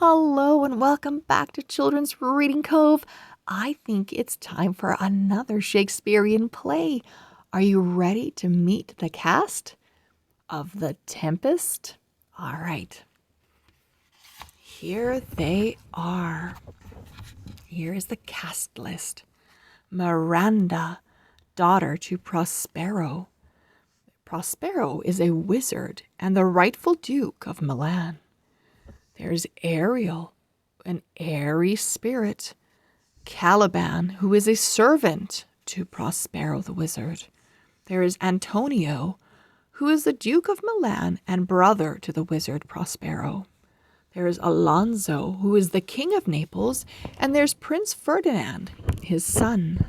Hello and welcome back to Children's Reading Cove. I think it's time for another Shakespearean play. Are you ready to meet the cast of the Tempest? All right. Here they are. Here is the cast list. Miranda, daughter to Prospero. Prospero is a wizard and the rightful Duke of Milan. There's Ariel, an airy spirit. Caliban, who is a servant to Prospero the wizard. There is Antonio, who is the Duke of Milan and brother to the wizard Prospero. There is Alonso, who is the king of Naples, and there's Prince Ferdinand, his son.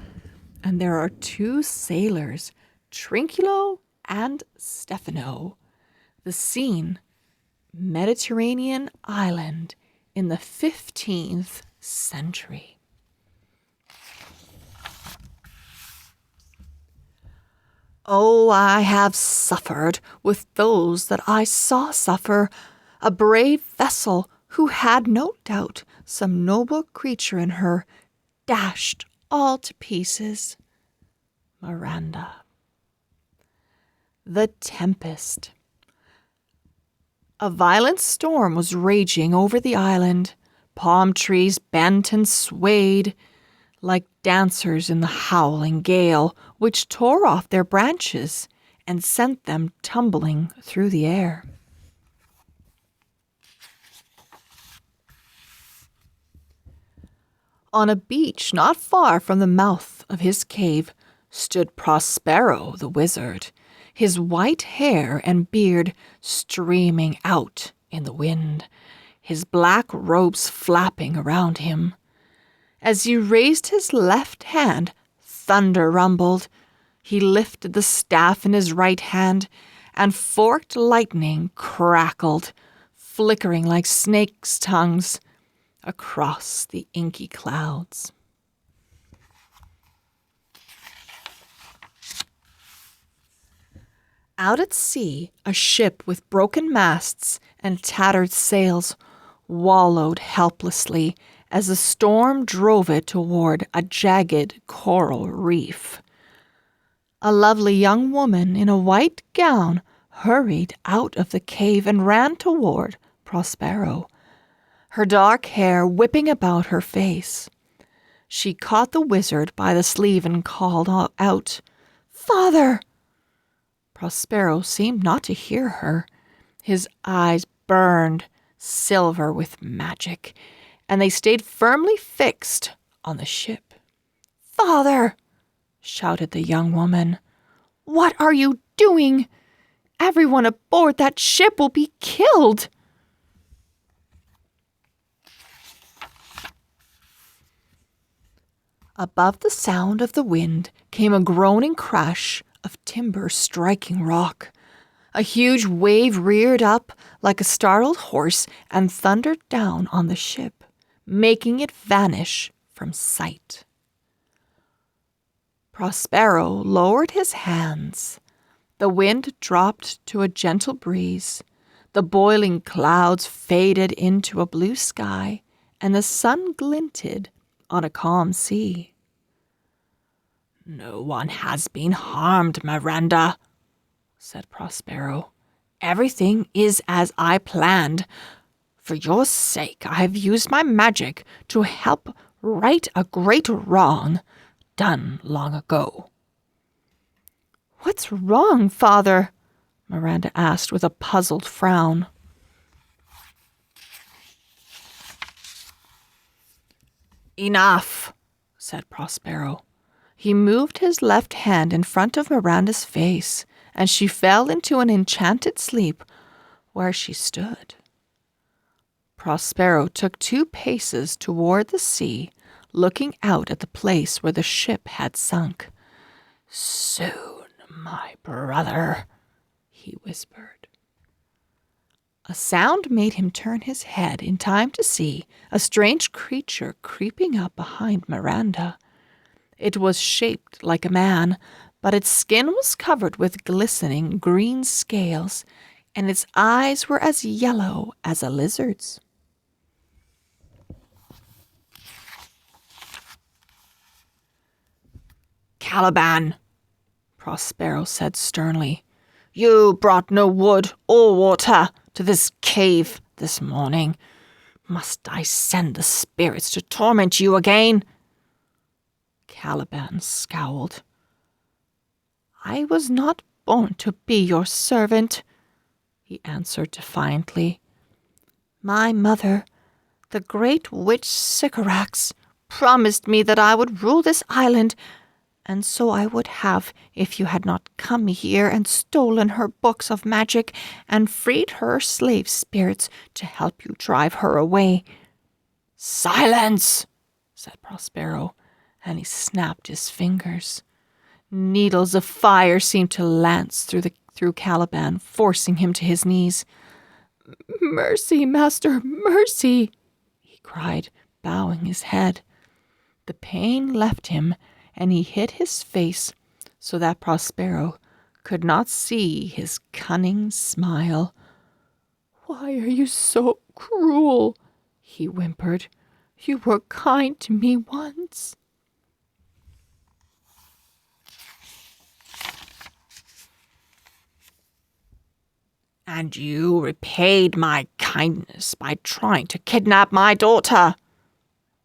And there are two sailors, Trinculo and Stefano. The scene, Mediterranean island in the 15th century. Oh, I have suffered with those that I saw suffer, a brave vessel who had no doubt some noble creature in her, dashed all to pieces. Miranda. The Tempest. A violent storm was raging over the island. Palm trees bent and swayed like dancers in the howling gale, which tore off their branches and sent them tumbling through the air. On a beach not far from the mouth of his cave stood Prospero the wizard, his white hair and beard streaming out in the wind, his black robes flapping around him. As he raised his left hand, thunder rumbled. He lifted the staff in his right hand, and forked lightning crackled, flickering like snakes' tongues across the inky clouds. Out at sea, a ship with broken masts and tattered sails wallowed helplessly as the storm drove it toward a jagged coral reef. A lovely young woman in a white gown hurried out of the cave and ran toward Prospero, her dark hair whipping about her face. She caught the wizard by the sleeve and called out, "Father!" Prospero seemed not to hear her. His eyes burned silver with magic, and they stayed firmly fixed on the ship. "Father!" shouted the young woman. "What are you doing? Everyone aboard that ship will be killed." Above the sound of the wind came a groaning crash of timber striking rock. A huge wave reared up like a startled horse and thundered down on the ship, making it vanish from sight. Prospero lowered his hands. The wind dropped to a gentle breeze. The boiling clouds faded into a blue sky, and the sun glinted on a calm sea. "No one has been harmed, Miranda," said Prospero. "Everything is as I planned. For your sake, I have used my magic to help right a great wrong done long ago." "What's wrong, Father?" Miranda asked with a puzzled frown. "Enough," said Prospero. He moved his left hand in front of Miranda's face, and she fell into an enchanted sleep where she stood. Prospero took 2 paces toward the sea, looking out at the place where the ship had sunk. "Soon, my brother," he whispered. A sound made him turn his head in time to see a strange creature creeping up behind Miranda. It was shaped like a man, but its skin was covered with glistening green scales, and its eyes were as yellow as a lizard's. Caliban, Prospero said sternly. You brought no wood or water to this cave this morning. Must I send the spirits to torment you again? Caliban scowled. I was not born to be your servant, he answered defiantly. My mother, the great witch Sycorax, promised me that I would rule this island, and so I would have if you had not come here and stolen her books of magic and freed her slave spirits to help you drive her away. Silence, said Prospero, and he snapped his fingers. Needles of fire seemed to lance through Caliban, forcing him to his knees. Mercy, master, mercy, he cried, bowing his head. The pain left him, and he hid his face so that Prospero could not see his cunning smile. Why are you so cruel? He whimpered. You were kind to me once. And you repaid my kindness by trying to kidnap my daughter,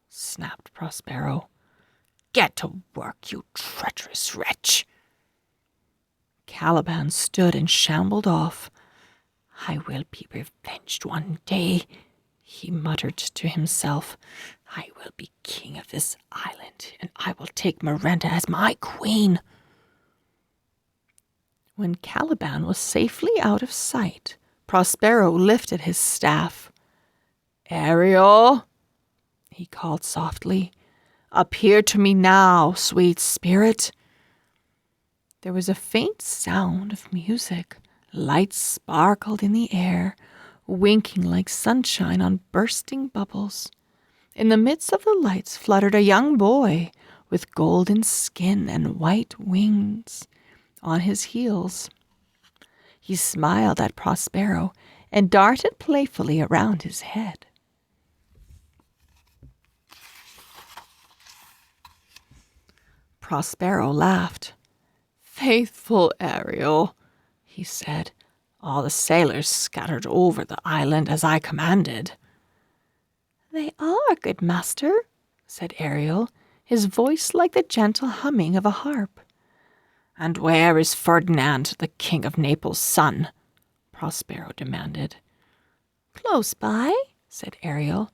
snapped Prospero. Get to work, you treacherous wretch. Caliban stood and shambled off. I will be revenged one day, he muttered to himself. I will be king of this island, and I will take Miranda as my queen. When Caliban was safely out of sight, Prospero lifted his staff. Ariel, he called softly, appear to me now, sweet spirit. There was a faint sound of music. Lights sparkled in the air, winking like sunshine on bursting bubbles. In the midst of the lights fluttered a young boy with golden skin and white wings on his heels. He smiled at Prospero and darted playfully around his head. Prospero laughed. Faithful Ariel, he said. All the sailors scattered over the island as I commanded. They are, good master, said Ariel, his voice like the gentle humming of a harp. And where is Ferdinand, the king of Naples' son? Prospero demanded. Close by, said Ariel.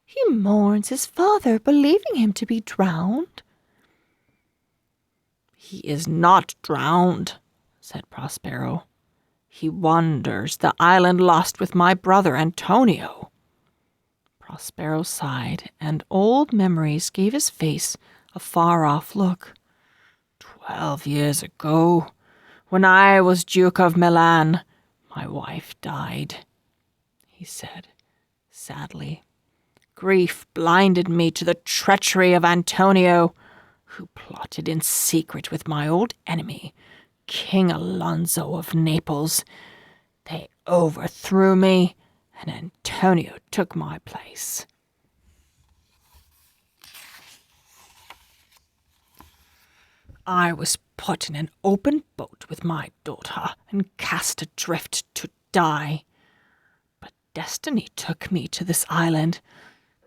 He mourns his father, believing him to be drowned. He is not drowned, said Prospero. He wanders the island lost with my brother Antonio. Prospero sighed, and old memories gave his face a far-off look. 12 years ago, when I was Duke of Milan, my wife died, he said, sadly. Grief blinded me to the treachery of Antonio, who plotted in secret with my old enemy, King Alonso of Naples. They overthrew me, and Antonio took my place. I was put in an open boat with my daughter and cast adrift to die. But destiny took me to this island,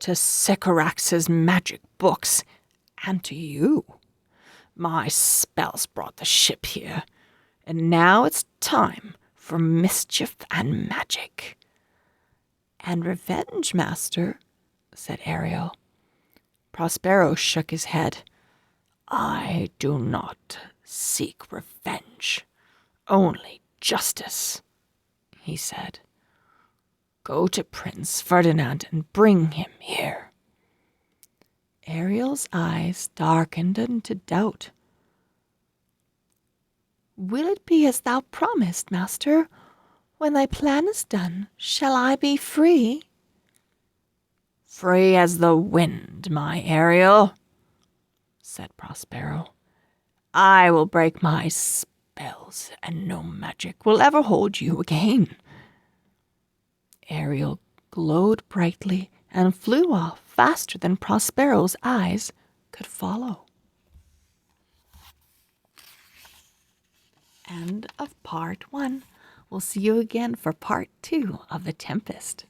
to Sycorax's magic books, and to you. My spells brought the ship here, and now it's time for mischief and magic. And revenge, master, said Ariel. Prospero shook his head. I do not seek revenge, only justice, he said. Go to Prince Ferdinand and bring him here. Ariel's eyes darkened into doubt. Will it be as thou promised, master? When thy plan is done, shall I be free? Free as the wind, my Ariel, said Prospero. I will break my spells, and no magic will ever hold you again. Ariel glowed brightly and flew off faster than Prospero's eyes could follow. end of part 1. We'll see you again for part 2 of The Tempest.